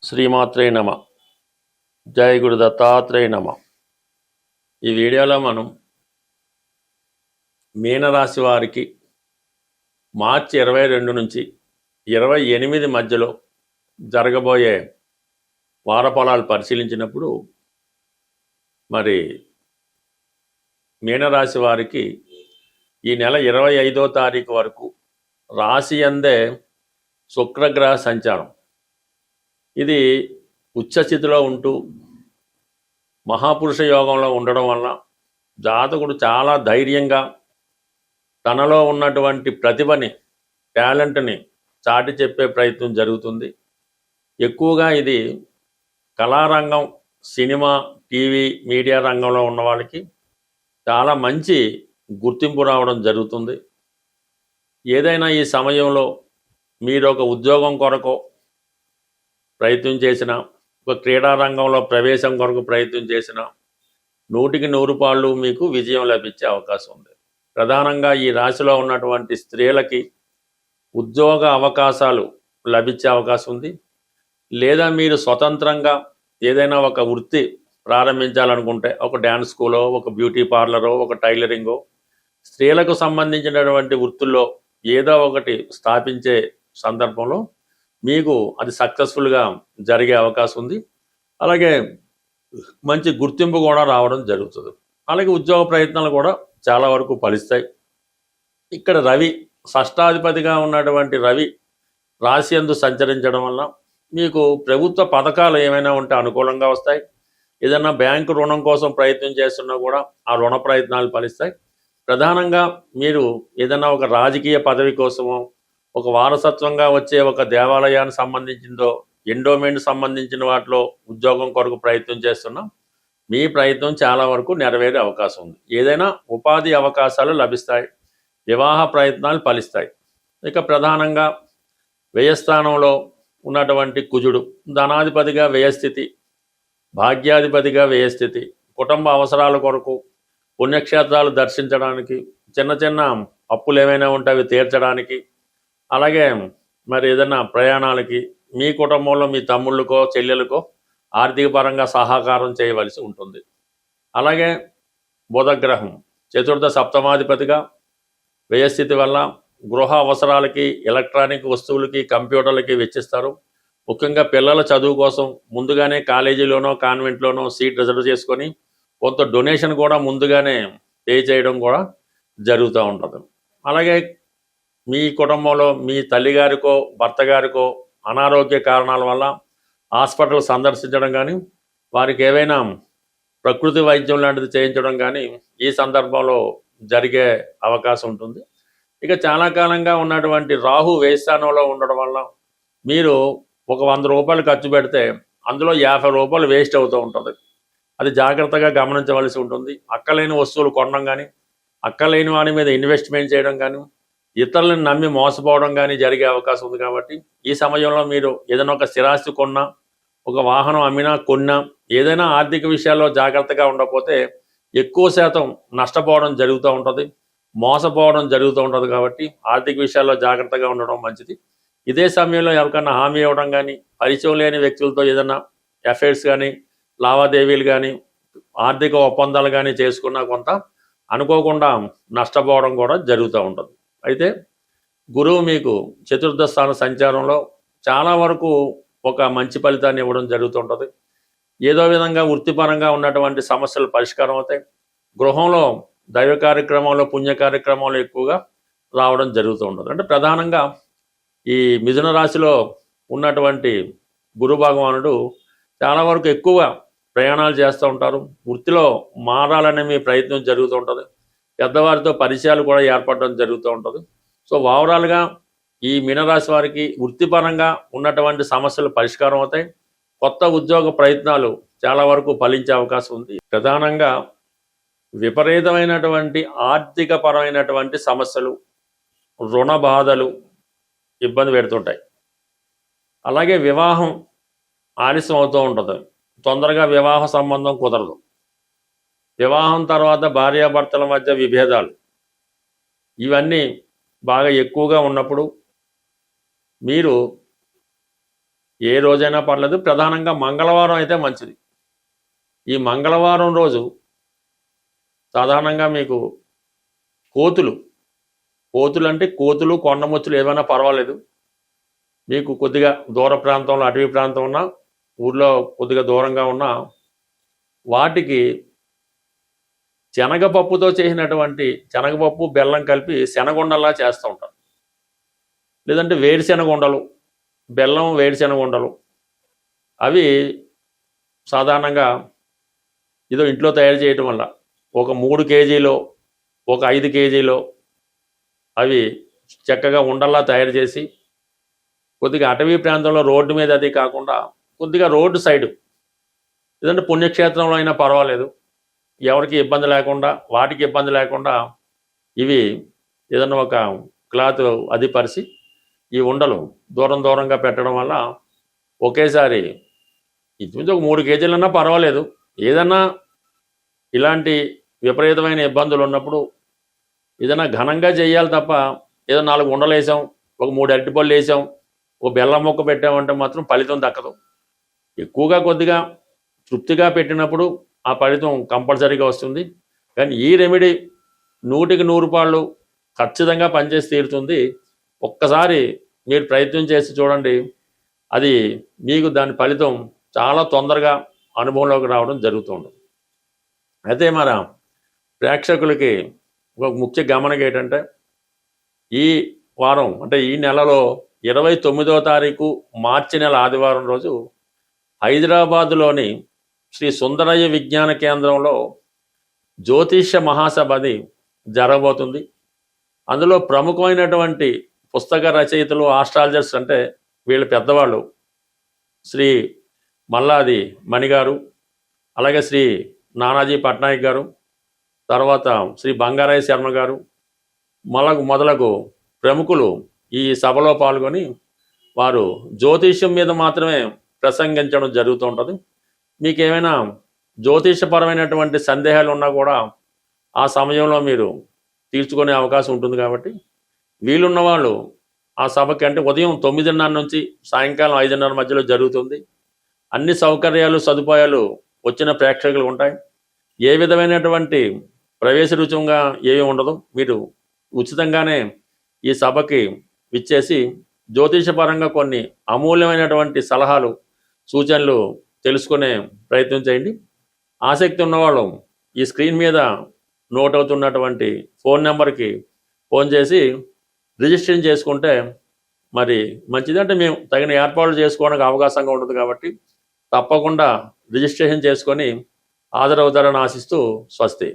శ్రీమాత్రే నమ. జై గురు దత్తాత్రేయ నమ. ఈ వీడియోలో మనం మీనరాశి వారికి మార్చి 22 నుంచి 28 మధ్యలో జరగబోయే వారఫలాలు పరిశీలించినప్పుడు మరి మీనరాశి వారికి ఈ నెల 25వ తారీఖు వరకు రాశి అందే శుక్రగ్రహ సంచారం. ఇది ఉచ్చస్థితిలో ఉంటూ మహాపురుష యోగంలో ఉండడం వల్ల జాతకుడు చాలా ధైర్యంగా తనలో ఉన్నటువంటి ప్రతిభని, టాలెంట్ని చాటి చెప్పే ప్రయత్నం జరుగుతుంది. ఎక్కువగా ఇది కళారంగం, సినిమా, టీవీ, మీడియా రంగంలో ఉన్న వాళ్ళకి చాలా మంచి గుర్తింపు రావడం జరుగుతుంది. ఏదైనా ఈ సమయంలో మీరు ఒక ఉద్యోగం కొరకు ప్రయత్నం చేసిన, ఒక క్రీడా రంగంలో ప్రవేశం కొరకు ప్రయత్నం చేసిన 100కి 100 పాళ్ళు మీకు విజయం లభించే అవకాశం ఉంది. ప్రధానంగా ఈ రాశిలో ఉన్నటువంటి స్త్రీలకి ఉద్యోగ అవకాశాలు లభించే అవకాశం ఉంది. లేదా మీరు స్వతంత్రంగా ఏదైనా ఒక వృత్తి ప్రారంభించాలనుకుంటే, ఒక డ్యాన్స్ స్కూలో, ఒక బ్యూటీ పార్లరో, ఒక టైలరింగో, స్త్రీలకు సంబంధించినటువంటి వృత్తుల్లో ఏదో ఒకటి స్థాపించే సందర్భంలో మీకు అది సక్సెస్ఫుల్గా జరిగే అవకాశం ఉంది. అలాగే మంచి గుర్తింపు కూడా రావడం జరుగుతుంది. అలాగే ఉద్యోగ ప్రయత్నాలు కూడా చాలా వరకు ఫలిస్తాయి. ఇక్కడ రవి, షష్టాధిపతిగా ఉన్నటువంటి రవి రాశి యందు సంచరించడం వల్ల మీకు ప్రభుత్వ పథకాలు ఏమైనా ఉంటే అనుకూలంగా వస్తాయి. ఏదైనా బ్యాంకు రుణం కోసం ప్రయత్నం చేస్తున్నా కూడా ఆ రుణ ప్రయత్నాలు ఫలిస్తాయి. ప్రధానంగా మీరు ఏదైనా ఒక రాజకీయ పదవి కోసమో, ఒక వారసత్వంగా వచ్చే ఒక దేవాలయానికి సంబంధించిందో, ఎండోమెంట్ సంబంధించిన వాటిలో ఉద్యోగం కొరకు ప్రయత్నం చేస్తున్నాం. మీ ప్రయత్నం చాలా వరకు నెరవేరే అవకాశం ఉంది. ఏదైనా ఉపాధి అవకాశాలు లభిస్తాయి. వివాహ ప్రయత్నాలు ఫలిస్తాయి. ఇక ప్రధానంగా వ్యయస్థానంలో ఉన్నటువంటి కుజుడు ధనాధిపతిగా వ్యయస్థితి, భాగ్యాధిపతిగా వ్యయస్థితి, కుటుంబ అవసరాల కొరకు, పుణ్యక్షేత్రాలు దర్శించడానికి, చిన్న చిన్న అప్పులు ఏమైనా ఉంటే అవి తీర్చడానికి, అలాగే మరి ఏదైనా ప్రయాణాలకి, మీ కుటుంబంలో మీ తమ్ముళ్ళకో చెల్లెలకో ఆర్థిక పరంగా సహకారం చేయవలసి ఉంటుంది. అలాగే బుధగ్రహం చతుర్థ సప్తమాధిపతిగా వ్యయస్థితి వల్ల గృహ అవసరాలకి, ఎలక్ట్రానిక్ వస్తువులకి, కంప్యూటర్లకి వెచ్చిస్తారు. ముఖ్యంగా పిల్లల చదువు కోసం ముందుగానే కాలేజీలోనో కాన్వెంట్లోనో సీట్ రిజర్వ్ చేసుకొని కొంత డొనేషన్ కూడా ముందుగానే పే చేయడం కూడా జరుగుతూ ఉంటుంది. అలాగే మీ కుటుంబంలో మీ తల్లిగారికో భర్త గారికో అనారోగ్య కారణాల వల్ల హాస్పిటల్ సందర్శించడం కానీ, వారికి ఏవైనా ప్రకృతి వైద్యం లాంటిది చేయించడం కానీ ఈ సందర్భంలో జరిగే అవకాశం ఉంటుంది. ఇక చాలా కాలంగా ఉన్నటువంటి రాహు వ్యయస్థానంలో ఉండడం వల్ల మీరు ఒక 100 రూపాయలు ఖర్చు పెడితే అందులో 50 రూపాయలు వేస్ట్ అవుతూ ఉంటుంది. అది జాగ్రత్తగా గమనించవలసి ఉంటుంది. అక్కలేని వస్తువులు కొనడం కానీ, అక్కలేని వాని మీద ఇన్వెస్ట్మెంట్ చేయడం కానీ, ఇతరులను నమ్మి మోసపోవడం కానీ జరిగే అవకాశం ఉంది. కాబట్టి ఈ సమయంలో మీరు ఏదైనా ఒక స్థిరాస్తి కొన్నా, ఒక వాహనం అమ్మినా, కొన్నా, ఏదైనా ఆర్థిక విషయాల్లో జాగ్రత్తగా ఉండకపోతే ఎక్కువ శాతం నష్టపోవడం జరుగుతూ ఉంటుంది, మోసపోవడం జరుగుతూ ఉంటుంది. కాబట్టి ఆర్థిక విషయాల్లో జాగ్రత్తగా ఉండడం మంచిది. ఇదే సమయంలో ఎవరికైనా హామీ ఇవ్వడం కానీ, పరిచయం లేని వ్యక్తులతో ఏదైనా ఎఫైర్స్ కానీ, లావాదేవీలు కానీ, ఆర్థిక ఒప్పందాలు కానీ చేసుకున్నా కొంత అనుకోకుండా నష్టపోవడం కూడా జరుగుతూ ఉంటుంది. అయితే గురువు మీకు చతుర్థ స్థాన సంచారంలో చాలా వరకు ఒక మంచి ఫలితాన్ని ఇవ్వడం జరుగుతుంటుంది. ఏదో విధంగా వృత్తిపరంగా ఉన్నటువంటి సమస్యలు పరిష్కారం అవుతాయి. గృహంలో దైవ కార్యక్రమంలో, పుణ్య కార్యక్రమంలో ఎక్కువగా రావడం జరుగుతూ ఉంటుంది. అంటే ప్రధానంగా ఈ మిథున రాశిలో ఉన్నటువంటి గురు భగవానుడు చాలా వరకు ఎక్కువ ప్రయాణాలు చేస్తూ ఉంటారు. వృత్తిలో మారాలనే మీ ప్రయత్నం జరుగుతూ ఉంటుంది. పెద్దవారితో పరిచయాలు కూడా ఏర్పడడం జరుగుతూ ఉంటుంది. సో ఓవరాల్గా ఈ మీనరాశి వారికి వృత్తిపరంగా ఉన్నటువంటి సమస్యలు పరిష్కారం అవుతాయి. కొత్త ఉద్యోగ ప్రయత్నాలు చాలా వరకు ఫలించే అవకాశం ఉంది. ప్రధానంగా విపరీతమైనటువంటి ఆర్థిక పరమైనటువంటి సమస్యలు, రుణ బాధలు ఇబ్బంది పెడుతుంటాయి. అలాగే వివాహం ఆలస్యం అవుతూ ఉంటుంది. తొందరగా వివాహ సంబంధం కుదరదు. వివాహం తర్వాత భార్యాభర్తల మధ్య విభేదాలు ఇవన్నీ బాగా ఎక్కువగా ఉన్నప్పుడు మీరు ఏ రోజైనా పర్లేదు, ప్రధానంగా మంగళవారం అయితే మంచిది. ఈ మంగళవారం రోజు సాధారణంగా మీకు కోతులు అంటే కోతులు, కొండముచ్చులు ఏమైనా పర్వాలేదు. మీకు కొద్దిగా దూర ప్రాంతంలో, అటవీ ప్రాంతం ఉన్నా, ఊర్లో కొద్దిగా దూరంగా ఉన్నా, వాటికి శనగపప్పుతో చేసినటువంటి శనగపప్పు బెల్లం కలిపి శనగుండలా చేస్తూ ఉంటారు. లేదంటే వేరుశెనగ ఉండలు, బెల్లం వేరుశెనగ ఉండలు, అవి సాధారణంగా ఏదో ఇంట్లో తయారు చేయటం వల్ల ఒక 3 కేజీలో, ఒక 5 కేజీలో అవి చక్కగా ఉండల్లా తయారు చేసి కొద్దిగా అటవీ ప్రాంతంలో రోడ్డు మీద అది కాకుండా కొద్దిగా రోడ్డు సైడు లేదంటే పుణ్యక్షేత్రంలో అయినా పర్వాలేదు, ఎవరికి ఇబ్బంది లేకుండా, వాటికి ఇబ్బంది లేకుండా ఇవి ఏదన్నా ఒక క్లాత్ అది పరిచి ఈ ఉండలు దూరంగా పెట్టడం వల్ల ఒకేసారి ఇంచుమించు ఒక 3 కేజీలన్నా పర్వాలేదు. ఏదన్నా ఇలాంటి విపరీతమైన ఇబ్బందులు ఉన్నప్పుడు ఏదైనా ఘనంగా చేయాలి తప్ప ఏదో 4 ఉండలు వేసాం, ఒక 3 అరటిపళ్ళు వేసాం, ఒక బెల్లం ముక్క పెట్టామంటే మాత్రం ఫలితం దక్కదు. ఎక్కువగా కొద్దిగా తృప్తిగా పెట్టినప్పుడు ఆ ఫలితం కంపల్సరీగా వస్తుంది. కానీ ఈ రెమెడీ 100కి 100 పాళ్ళు ఖచ్చితంగా పనిచేసి తీరుతుంది. ఒక్కసారి మీరు ప్రయత్నం చేసి చూడండి, అది మీకు దాని ఫలితం చాలా తొందరగా అనుభవంలోకి రావడం జరుగుతుంది. అయితే మన ప్రేక్షకులకి ఒక ముఖ్య గమనిక ఏంటంటే, ఈ వారం అంటే ఈ నెలలో 29వ తారీఖు మార్చి నెల ఆదివారం రోజు హైదరాబాదులోని శ్రీ సుందరయ్య విజ్ఞాన కేంద్రంలో జ్యోతిష్య మహాసభది జరగబోతుంది. అందులో ప్రముఖమైనటువంటి పుస్తక రచయితలు, ఆస్ట్రాలజర్స్ అంటే వీళ్ళు పెద్దవాళ్ళు, శ్రీ మల్లాది మణిగారు, అలాగే శ్రీ నానాజీ పట్నాయక్ గారు, తర్వాత శ్రీ బంగారాయ శర్మ గారు మొదలగు ప్రముఖులు ఈ సభలో పాల్గొని వారు జ్యోతిష్యం మీద మాత్రమే ప్రసంగించడం జరుగుతూ ఉంటుంది. మీకు ఏమైనా జ్యోతిషపరమైనటువంటి సందేహాలు ఉన్నా కూడా ఆ సమయంలో మీరు తీర్చుకునే అవకాశం ఉంటుంది. కాబట్టి వీలున్న వాళ్ళు ఆ సభకి, అంటే ఉదయం 9:30 నుంచి సాయంకాలం 5:30 మధ్యలో జరుగుతుంది. అన్ని సౌకర్యాలు, సదుపాయాలు వచ్చిన ప్రేక్షకులు ఉంటాయి. ఏ విధమైనటువంటి ప్రవేశ రుచుంగా ఏమీ ఉండదు. మీరు ఉచితంగానే ఈ సభకి విచ్చేసి జ్యోతిషపరంగా కొన్ని అమూల్యమైనటువంటి సలహాలు, సూచనలు తెలుసుకునే ప్రయత్నం చేయండి. ఆసక్తి ఉన్నవాళ్ళు ఈ స్క్రీన్ మీద నోట్ అవుతున్నటువంటి ఫోన్ నెంబర్కి ఫోన్ చేసి రిజిస్ట్రేషన్ చేసుకుంటే మరి మంచిది. అంటే మేము తగిన ఏర్పాట్లు చేసుకోవడానికి అవకాశంగా ఉంటుంది. కాబట్టి తప్పకుండా రిజిస్ట్రేషన్ చేసుకొని హాజరవుతారని ఆశిస్తూ స్వస్తి.